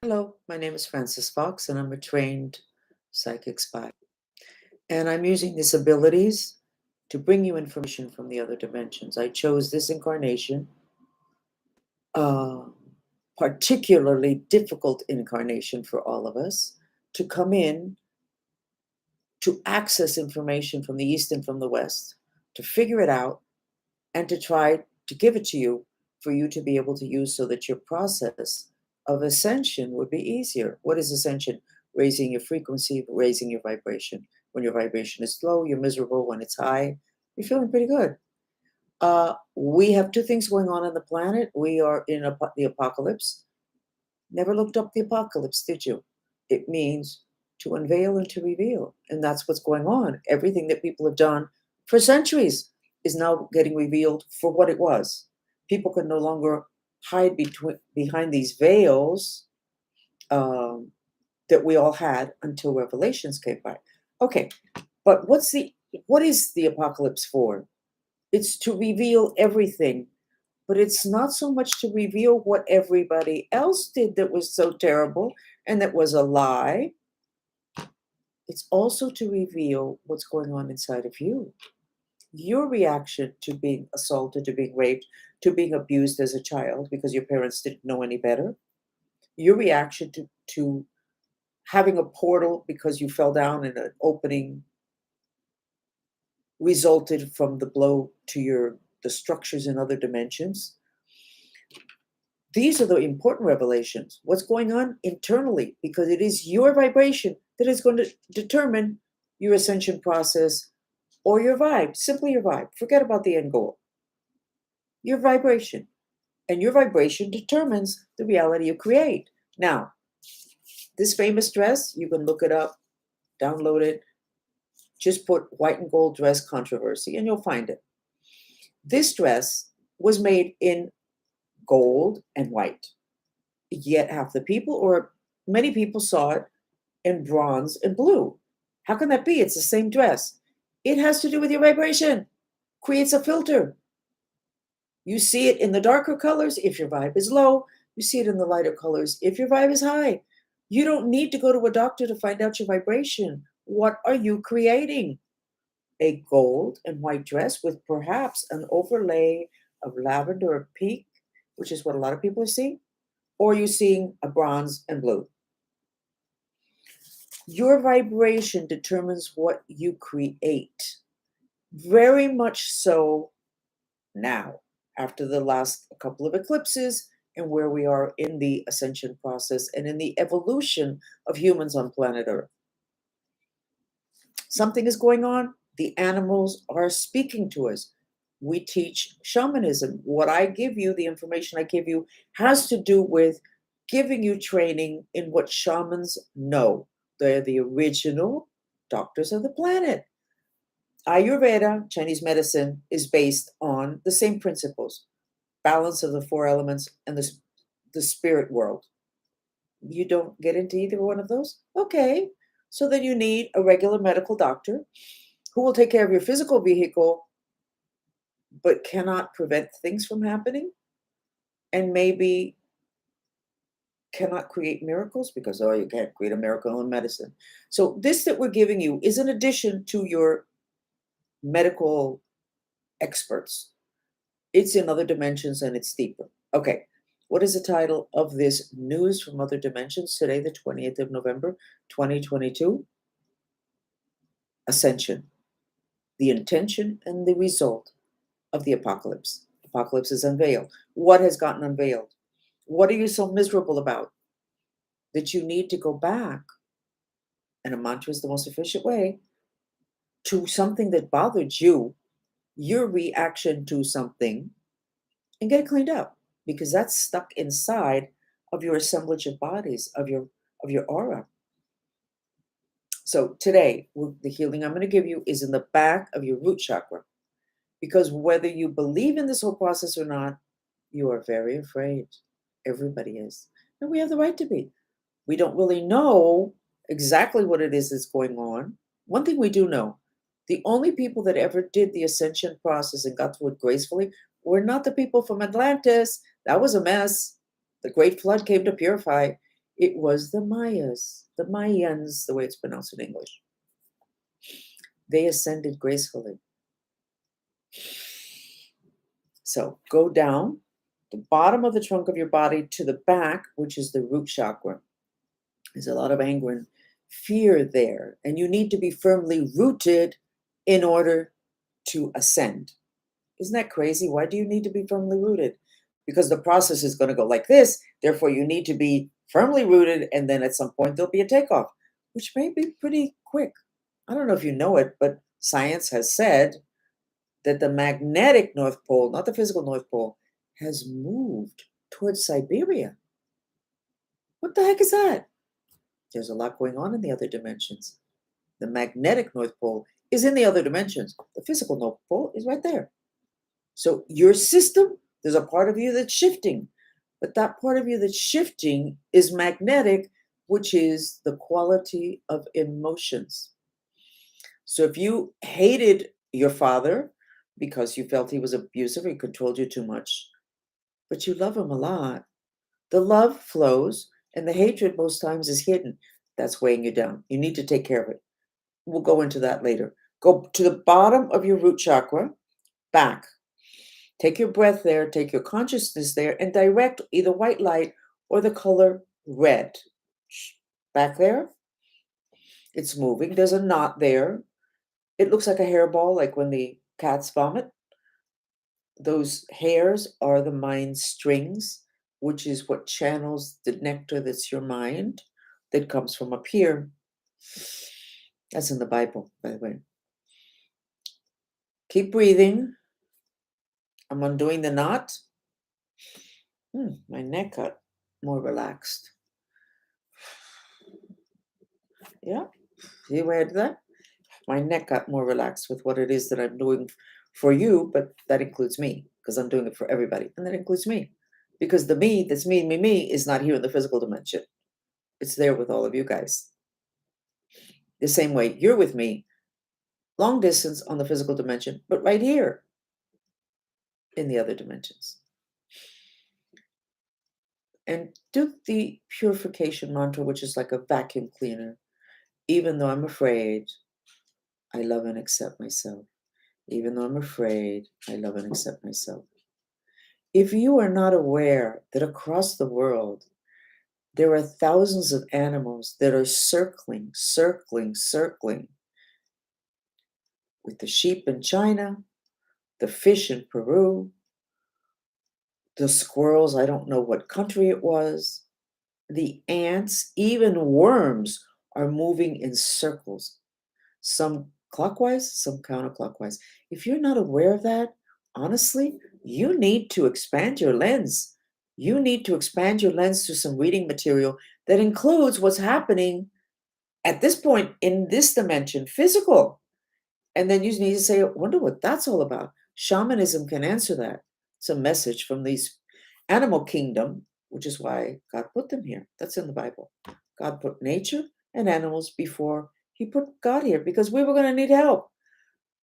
Hello, my name is FRANCESFOX, and I'm a trained psychic spy. And I'm using these abilities to bring you information from the other dimensions. I chose this incarnation, uh, particularly difficult incarnation for all of us, to come in to access information from the East and from the West, to figure it out, and to try to give it to you for you to be able to use so that your process of ascension would be easier. What is ascension? Raising your frequency, raising your vibration. When your vibration is low, you're miserable. When it's high, you're feeling pretty good. We have two things going on the planet. We are in the apocalypse. Never looked up the apocalypse, did you? It means to unveil and to reveal. And that's what's going on. Everything that people have done for centuries is now getting revealed for what it was. People can no longer hide behind these veils that we all had until revelations came by. Okay, but what is the apocalypse for? It's to reveal everything, but it's not so much to reveal what everybody else did that was so terrible and that was a lie. It's also to reveal what's going on inside of you. Your reaction to being assaulted, to being raped, to being abused as a child because your parents didn't know any better. Your reaction to having a portal because you fell down in an opening resulted from the blow to the structures in other dimensions. These are the important revelations. What's going on internally, because it is your vibration that is going to determine your ascension process or your vibe, simply your vibe. Forget about the end goal. Your vibration. And your vibration determines the reality you create. Now, this famous dress, you can look it up, download it, just put white and gold dress controversy, and you'll find it. This dress was made in gold and white. Yet half the people, or many people, saw it in bronze and blue. How can that be? It's the same dress. It has to do with your vibration. Creates a filter. You see it in the darker colors if your vibe is low. You see it in the lighter colors if your vibe is high. You don't need to go to a doctor to find out your vibration. What are you creating? A gold and white dress with perhaps an overlay of lavender or pink, which is what a lot of people are seeing, or you're seeing a bronze and blue. Your vibration determines what you create. Very much so now, after the last couple of eclipses and where we are in the ascension process and in the evolution of humans on planet Earth. Something is going on. The animals are speaking to us. We teach shamanism. What I give you, the information I give you, has to do with giving you training in what shamans know. They're the original doctors of the planet. Ayurveda, Chinese medicine, is based on the same principles: balance of the four elements and the spirit world. You don't get into either one of those? Okay. So then you need a regular medical doctor who will take care of your physical vehicle but cannot prevent things from happening and maybe cannot create miracles because, oh, you can't create a miracle in medicine. So this that we're giving you is an addition to your medical experts. It's in other dimensions and it's deeper. Okay. What is the title of this news from other dimensions today, the 20th of November, 2022? Ascension. The intention and the result of the apocalypse. Apocalypse is unveiled. What has gotten unveiled? What are you so miserable about that you need to go back? And a mantra is the most efficient way to something that bothered you, your reaction to something, and get it cleaned up, because that's stuck inside of your assemblage of bodies, of your aura. So today, the healing I'm going to give you is in the back of your root chakra. Because whether you believe in this whole process or not, you are very afraid. Everybody is. And we have the right to be. We don't really know exactly what it is that's going on. One thing we do know, the only people that ever did the ascension process and got through it gracefully were not the people from Atlantis. That was a mess. The great flood came to purify. It was the Mayans, the way it's pronounced in English. They ascended gracefully. So go down the bottom of the trunk of your body to the back, which is the root chakra. There's a lot of anger and fear there, and you need to be firmly rooted in order to ascend. Isn't that crazy? Why do you need to be firmly rooted? Because the process is going to go like this. Therefore, you need to be firmly rooted, and then at some point there'll be a takeoff, which may be pretty quick. I don't know if you know it, but science has said that the magnetic North Pole, not the physical North Pole, has moved towards Siberia. What the heck is that? There's a lot going on in the other dimensions. The magnetic North Pole is in the other dimensions. The physical North Pole is right there. So your system, there's a part of you that's shifting, but that part of you that's shifting is magnetic, which is the quality of emotions. So if you hated your father because you felt he was abusive or he controlled you too much, but you love him a lot, the love flows and the hatred most times is hidden. That's weighing you down. You need to take care of it. We'll go into that later. Go to the bottom of your root chakra, back. Take your breath there, take your consciousness there, and direct either white light or the color red. Back there. It's moving. There's a knot there. It looks like a hairball, like when the cats vomit. Those hairs are the mind strings, which is what channels the nectar that's your mind that comes from up here. That's in the Bible, by the way. Keep breathing. I'm undoing the knot. My neck got more relaxed. Yeah, see where I did that? My neck got more relaxed with what it is that I'm doing for you, but that includes me because I'm doing it for everybody. And that includes me because the me that's me is not here in the physical dimension. It's there with all of you guys. The same way you're with me, long distance on the physical dimension, but right here in the other dimensions. And do the purification mantra, which is like a vacuum cleaner. Even though I'm afraid, I love and accept myself. Even though I'm afraid, I love and accept myself. If you are not aware that across the world, there are thousands of animals that are circling with the sheep in China, the fish in Peru, the squirrels, I don't know what country it was, the ants, even worms are moving in circles, some clockwise, some counterclockwise. If you're not aware of that, honestly, you need to expand your lens. You need to expand your lens to some reading material that includes what's happening at this point in this dimension, physical. And then you need to say, I wonder what that's all about. Shamanism can answer that. It's a message from these animal kingdom, which is why God put them here. That's in the Bible. God put nature and animals before he put God here because we were going to need help.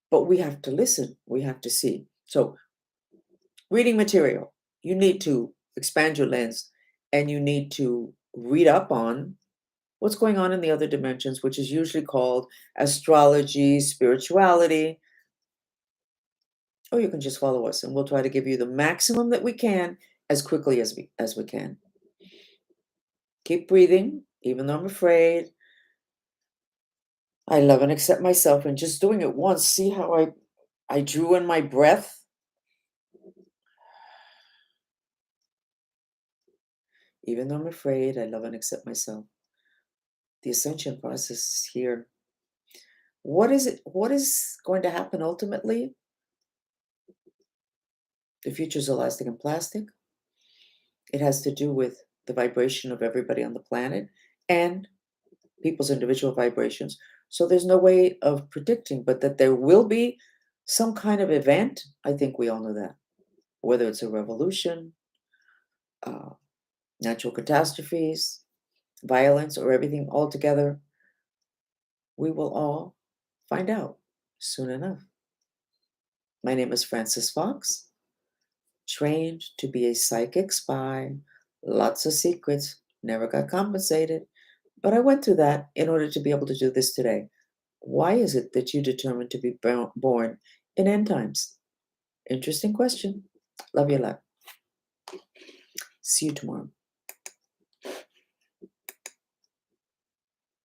But we have to listen. We have to see. So reading material, you need to expand your lens and you need to read up on what's going on in the other dimensions, which is usually called astrology, spirituality. Or you can just follow us and we'll try to give you the maximum that we can as quickly as we can. Keep breathing, even though I'm afraid. I love and accept myself, and just doing it once, see how I drew in my breath. Even though I'm afraid, I love and accept myself. The ascension process is here. What is it? What is going to happen ultimately? The future is elastic and plastic. It has to do with the vibration of everybody on the planet and people's individual vibrations. So there's no way of predicting, but that there will be some kind of event. I think we all know that. Whether it's a revolution, natural catastrophes, violence, or everything all together, we will all find out soon enough. My name is FRANCESFOX, trained to be a psychic spy, lots of secrets, never got compensated. But I went through that in order to be able to do this today. Why is it that you determined to be born in end times? Interesting question. Love you a lot. See you tomorrow.